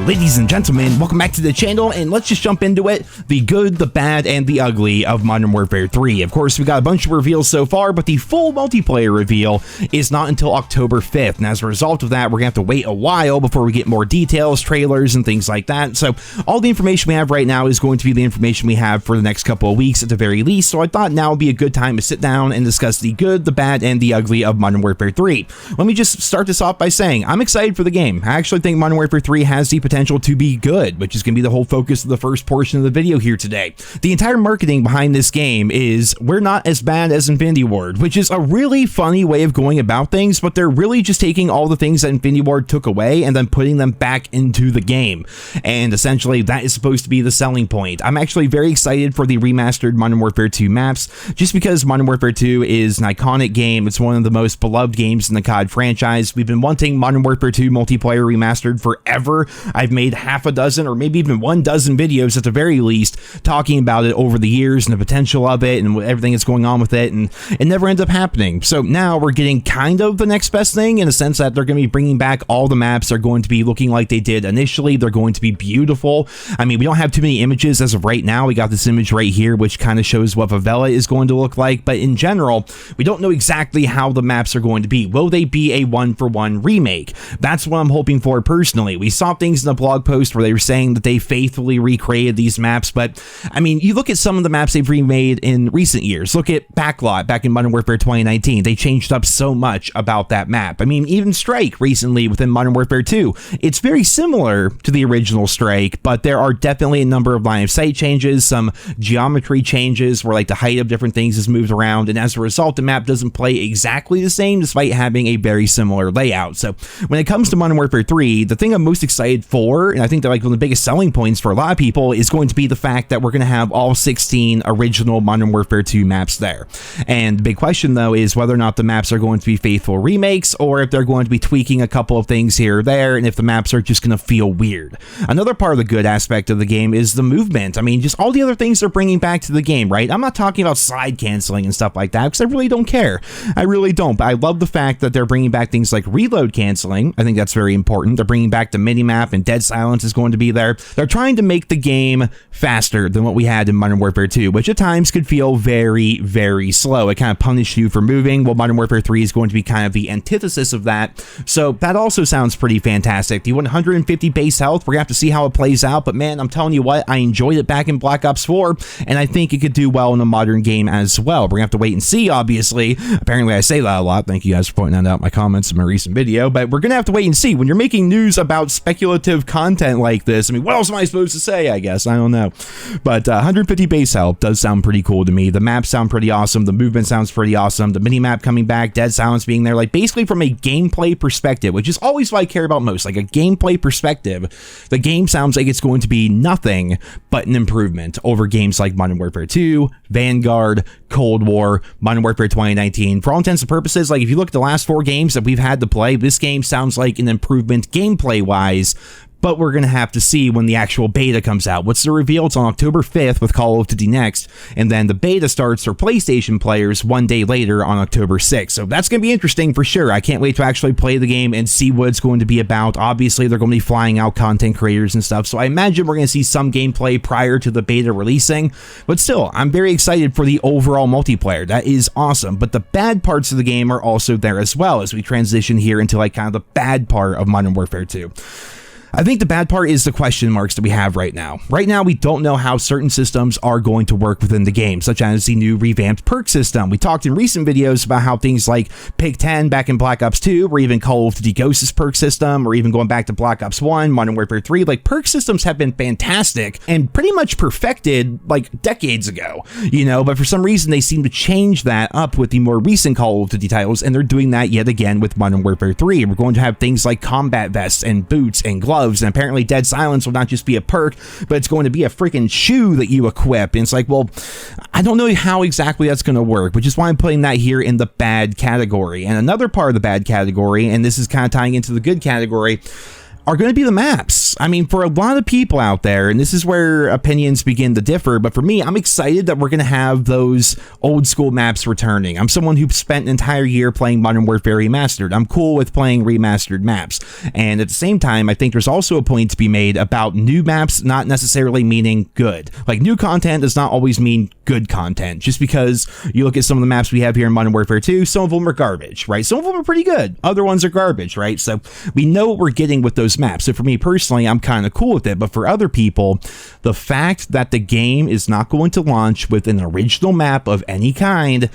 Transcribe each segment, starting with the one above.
Ladies and gentlemen, welcome back to the channel, and let's just jump into it. The good, the bad, and the ugly of Modern Warfare 3. Of course, we got a bunch of reveals so far, but the full multiplayer reveal is not until October 5th, and as a result of that, we're gonna have to wait a while before we get more details, trailers, and things like that. So all the information we have right now is going to be the information we have for the next couple of weeks at the very least, so I thought now would be a good time to sit down and discuss the good, the bad, and the ugly of Modern Warfare 3. Let me just start this off by saying I'm excited for the game. I actually think Modern Warfare 3 has the potential to be good, which is going to be the whole focus of the first portion of the video here today. The entire marketing behind this game is we're not as bad as Infinity Ward, which is a really funny way of going about things, but they're really just taking all the things that Infinity Ward took away and then putting them back into the game. And essentially that is supposed to be the selling point. I'm actually very excited for the remastered Modern Warfare 2 maps, just because Modern Warfare 2 is an iconic game. It's one of the most beloved games in the COD franchise. We've been wanting Modern Warfare 2 multiplayer remastered forever. I've made half a dozen or maybe even 1 dozen videos at the very least talking about it over the years and the potential of it and everything that's going on with it, and it never ends up happening. So now we're getting kind of the next best thing, in a sense that they're going to be bringing back all the maps. Are going to be looking like they did initially. They're going to be beautiful. I mean, we don't have too many images as of right now. We got this image right here which kind of shows what Favela is going to look like, but in general we don't know exactly how the maps are going to be. Will they be a one-for-one remake? That's what I'm hoping for personally. We saw things in the blog post where they were saying that they faithfully recreated these maps, but I mean, you look at some of the maps they've remade in recent years. Look at Backlot back in Modern Warfare 2019. They changed up so much about that map. I mean, even Strike recently within Modern Warfare 2. It's very similar to the original Strike, but there are definitely a number of line of sight changes, some geometry changes where like the height of different things is moved around, and as a result the map doesn't play exactly the same despite having a very similar layout. So when it comes to Modern Warfare 3, the thing I'm most excited for, and I think that like one of the biggest selling points for a lot of people, is going to be the fact that we're going to have all 16 original Modern Warfare 2 maps there. And the big question though is whether or not the maps are going to be faithful remakes, or if they're going to be tweaking a couple of things here or there, and if the maps are just going to feel weird. Another part of the good aspect of the game is the movement. I mean, just all the other things they're bringing back to the game, right? I'm not talking about slide canceling and stuff like that, because I really don't care. I really don't, but I love the fact that they're bringing back things like reload canceling. I think that's very important. They're bringing back the minimap, and Dead Silence is going to be there. They're trying to make the game faster than what we had in Modern Warfare 2, which at times could feel very, very slow. It kind of punished you for moving. Well, Modern Warfare 3 is going to be kind of the antithesis of that. So that also sounds pretty fantastic. The 150 base health, we're gonna have to see how it plays out, but man, I'm telling you what, I enjoyed it back in Black Ops 4, and I think it could do well in a modern game as well. We're gonna have to wait and see, obviously. Apparently I say that a lot. Thank you guys for pointing that out in my comments in my recent video, but we're gonna have to wait and see. When you're making news about speculative content like this, I mean, what else am I supposed to say? I guess I don't know, but 150 base health does sound pretty cool to me. The maps sound pretty awesome. The movement sounds pretty awesome. The mini map coming back, Dead Silence being there, like basically from a gameplay perspective, which is always what I care about most, like a gameplay perspective, the game sounds like it's going to be nothing but an improvement over games like Modern Warfare 2, Vanguard, Cold War, Modern Warfare 2019. For all intents and purposes, like if you look at the last 4 games that we've had to play, this game sounds like an improvement gameplay wise, but we're going to have to see when the actual beta comes out. What's the reveal? It's on October 5th with Call of Duty Next, and then the beta starts for PlayStation players 1 day later on October 6th. So that's going to be interesting for sure. I can't wait to actually play the game and see what it's going to be about. Obviously, they're going to be flying out content creators and stuff, so I imagine we're going to see some gameplay prior to the beta releasing, but still, I'm very excited for the overall multiplayer. That is awesome, but the bad parts of the game are also there as well as we transition here into like kind of the bad part of Modern Warfare 2. I think the bad part is the question marks that we have right now. Right now, we don't know how certain systems are going to work within the game, such as the new revamped perk system. We talked in recent videos about how things like Pig 10 back in Black Ops 2, or even Call of Duty Ghost's perk system, or even going back to Black Ops 1, Modern Warfare 3, like perk systems have been fantastic and pretty much perfected like decades ago, you know, but for some reason they seem to change that up with the more recent Call of Duty titles, and they're doing that yet again with Modern Warfare 3. We're going to have things like combat vests and boots and gloves, and apparently Dead Silence will not just be a perk, but it's going to be a freaking shoe that you equip. And it's like, well, I don't know how exactly that's going to work, which is why I'm putting that here in the bad category. And another part of the bad category, and this is kind of tying into the good category, are going to be the maps. I mean, for a lot of people out there, and this is where opinions begin to differ, but for me, I'm excited that we're going to have those old school maps returning. I'm someone who spent an entire year playing Modern Warfare Remastered. I'm cool with playing remastered maps. And at the same time, I think there's also a point to be made about new maps not necessarily meaning good. Like, new content does not always mean good content. Just because you look at some of the maps we have here in Modern Warfare 2, some of them are garbage, right? Some of them are pretty good. Other ones are garbage, right? So we know what we're getting with those maps. So for me personally, I'm kind of cool with it. But for other people, the fact that the game is not going to launch with an original map of any kind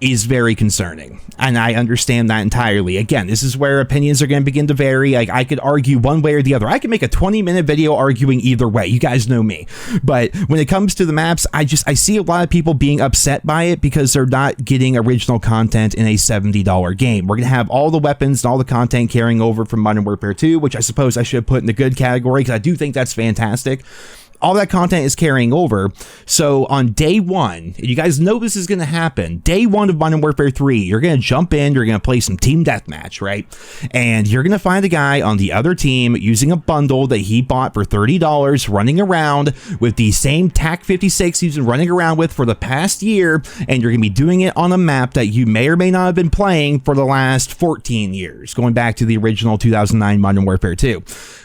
is very concerning, and I understand that entirely. Again, this is where opinions are going to begin to vary. Like, I could argue one way or the other. I could make a 20-minute video arguing either way. You guys know me. But when it comes to the maps, I see a lot of people being upset by it because they're not getting original content in a $70 game. We're going to have all the weapons and all the content carrying over from Modern Warfare 2, which I suppose I should have put in the good category because I do think that's fantastic. All that content is carrying over. So on day one, you guys know this is going to happen. Day one of Modern Warfare 3, you're going to jump in, you're going to play some team deathmatch, right? And you're going to find a guy on the other team using a bundle that he bought for $30, running around with the same TAC 56 he's been running around with for the past year, and you're going to be doing it on a map that you may or may not have been playing for the last 14 years, going back to the original 2009 Modern Warfare 2.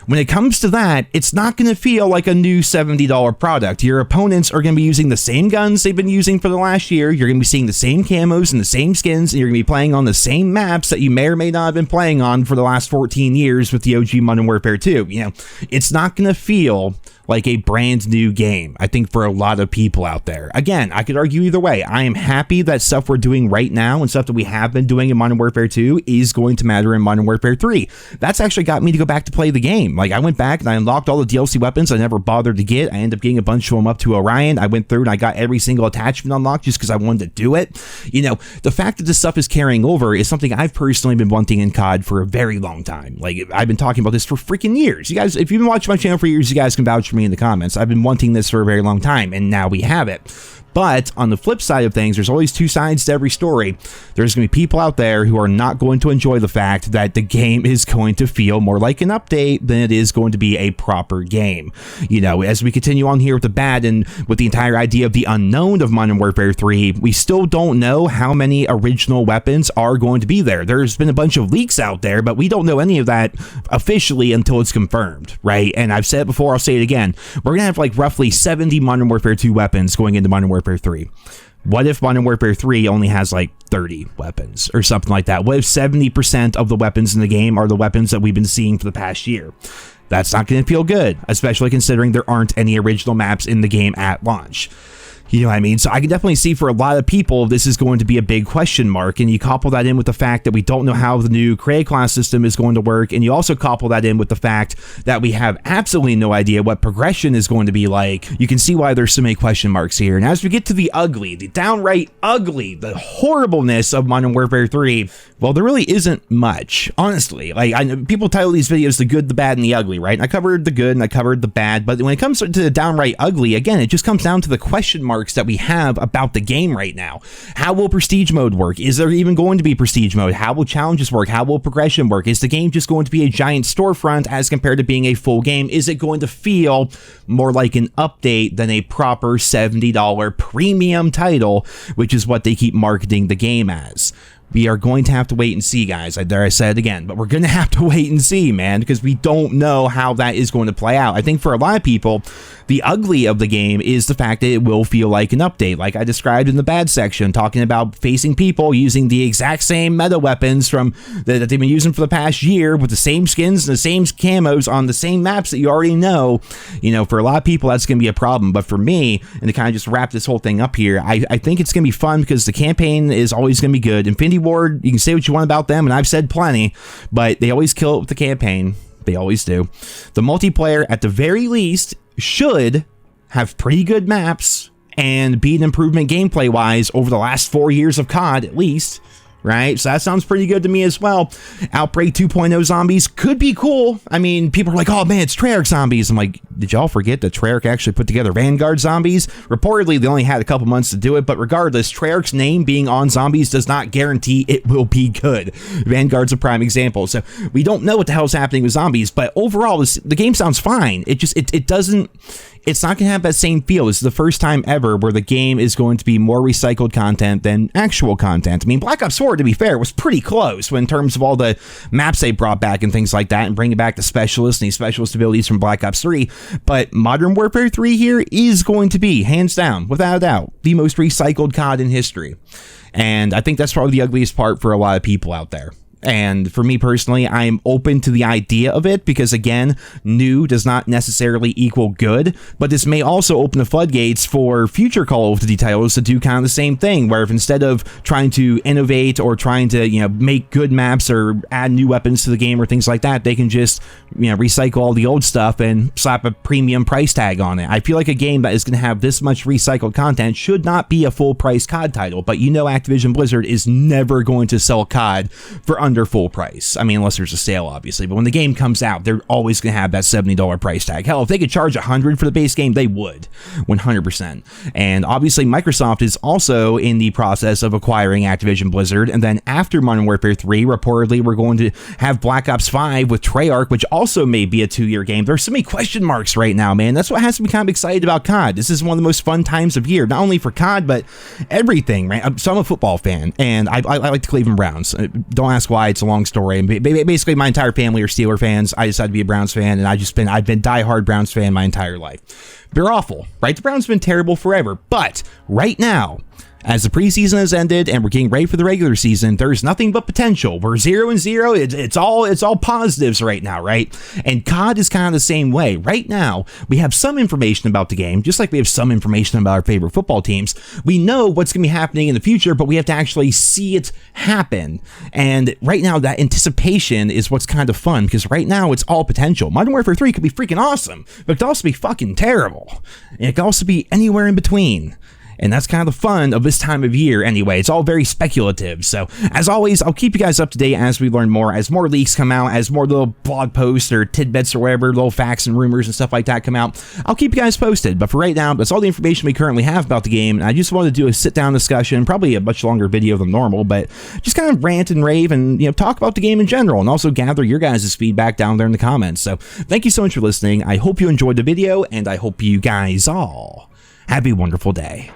When it comes to that, it's not going to feel like a new $70 product. Your opponents are going to be using the same guns they've been using for the last year. You're going to be seeing the same camos and the same skins, and you're going to be playing on the same maps that you may or may not have been playing on for the last 14 years with the OG Modern Warfare 2. You know, it's not going to feel like a brand new game, I think, for a lot of people out there. Again, I could argue either way. I am happy that stuff we're doing right now and stuff that we have been doing in Modern Warfare 2 is going to matter in Modern Warfare 3. That's actually got me to go back to play the game. Like, I went back and I unlocked all the DLC weapons I never bothered to get. I ended up getting a bunch of them up to Orion. I went through and I got every single attachment unlocked just because I wanted to do it. You know, the fact that this stuff is carrying over is something I've personally been wanting in COD for a very long time. Like, I've been talking about this for freaking years. You guys, if you've been watching my channel for years, you guys can vouch for me in the comments. I've been wanting this for a very long time, and now we have it. But on the flip side of things, there's always two sides to every story. There's going to be people out there who are not going to enjoy the fact that the game is going to feel more like an update than it is going to be a proper game. You know, as we continue on here with the bad and with the entire idea of the unknown of Modern Warfare 3, we still don't know how many original weapons are going to be there. There's been a bunch of leaks out there, but we don't know any of that officially until it's confirmed, right? And I've said it before, I'll say it again. We're going to have like roughly 70 Modern Warfare 2 weapons going into Modern Warfare 3. What if Modern Warfare 3 only has like 30 weapons or something like that? What if 70% of the weapons in the game are the weapons that we've been seeing for the past year? That's not going to feel good, especially considering there aren't any original maps in the game at launch. You know what I mean? So I can definitely see for a lot of people, this is going to be a big question mark. And you couple that in with the fact that we don't know how the new Cray class system is going to work. And you also couple that in with the fact that we have absolutely no idea what progression is going to be like. You can see why there's so many question marks here. And as we get to the ugly, the downright ugly, the horribleness of Modern Warfare 3, well, there really isn't much, honestly. Like, I know people title these videos the good, the bad, and the ugly, right? And I covered the good and I covered the bad. But when it comes to the downright ugly, again, it just comes down to the question mark that we have about the game right now. How will prestige mode work? Is there even going to be prestige mode? How will challenges work? How will progression work? Is the game just going to be a giant storefront as compared to being a full game? Is it going to feel more like an update than a proper $70 premium title, which is what they keep marketing the game as? We are going to have to wait and see, guys. I said it again, but we're going to have to wait and see, man, because we don't know how that is going to play out. I think for a lot of people, the ugly of the game is the fact that it will feel like an update, like I described in the bad section, talking about facing people using the exact same meta weapons from that they've been using for the past year with the same skins and the same camos on the same maps that you already know. You know, for a lot of people, that's going to be a problem. But for me, and to kind of just wrap this whole thing up here, I think it's going to be fun because the campaign is always going to be good. Infinity Ward, you can say what you want about them, and I've said plenty, but they always kill it with the campaign. They always do. The multiplayer, at the very least, should have pretty good maps and be an improvement gameplay-wise over the last 4 years of COD, at least. right? So that sounds pretty good to me as well. Outbreak 2.0 zombies could be cool. I mean, people are like, oh man, it's Treyarch zombies. I'm like, did y'all forget that Treyarch actually put together Vanguard zombies? Reportedly, they only had a couple months to do it, but regardless, Treyarch's name being on zombies does not guarantee it will be good. Vanguard's a prime example. So we don't know what the hell's happening with zombies, but overall, the game sounds fine. It doesn't... It's not going to have that same feel. This is the first time ever where the game is going to be more recycled content than actual content. I mean, Black Ops 4, to be fair, was pretty close in terms of all the maps they brought back and things like that, and bringing back the specialists and these specialist abilities from Black Ops 3. But Modern Warfare 3 here is going to be, hands down, without a doubt, the most recycled COD in history. And I think that's probably the ugliest part for a lot of people out there. And for me personally, I'm open to the idea of it because, again, new does not necessarily equal good, but this may also open the floodgates for future Call of Duty titles to do kind of the same thing, where if instead of trying to innovate or trying to, make good maps or add new weapons to the game or things like that, they can just, recycle all the old stuff and slap a premium price tag on it. I feel like a game that is going to have this much recycled content should not be a full price COD title, but Activision Blizzard is never going to sell COD for under full price. I mean, unless there's a sale, obviously, but when the game comes out, they're always going to have that $70 price tag. Hell, if they could charge $100 for the base game, they would, 100%. And obviously, Microsoft is also in the process of acquiring Activision Blizzard, and then after Modern Warfare 3, reportedly, we're going to have Black Ops 5 with Treyarch, which also may be a 2-year game. There's so many question marks right now, man. That's what has to be kind of excited about COD. This is one of the most fun times of year, not only for COD, but everything, right? So I'm a football fan, and I like the Cleveland Browns. Don't ask why, it's a long story. And basically, my entire family are Steeler fans. I decided to be a Browns fan, and I've been diehard Browns fan my entire life. They're awful, right? The Browns have been terrible forever, but right now, as the preseason has ended and we're getting ready for the regular season, there's nothing but potential. We're 0-0. It's all positives right now, right? And COD is kind of the same way. Right now, we have some information about the game, just like we have some information about our favorite football teams. We know what's going to be happening in the future, but we have to actually see it happen. And right now, that anticipation is what's kind of fun, because right now, it's all potential. Modern Warfare 3 could be freaking awesome, but it could also be fucking terrible. And it could also be anywhere in between. And that's kind of the fun of this time of year anyway. It's all very speculative. So, as always, I'll keep you guys up to date as we learn more, as more leaks come out, as more little blog posts or tidbits or whatever, little facts and rumors and stuff like that come out. I'll keep you guys posted. But for right now, that's all the information we currently have about the game. And I just wanted to do a sit-down discussion, probably a much longer video than normal, but just kind of rant and rave and, talk about the game in general, and also gather your guys' feedback down there in the comments. So, thank you so much for listening. I hope you enjoyed the video, and I hope you guys all have a wonderful day.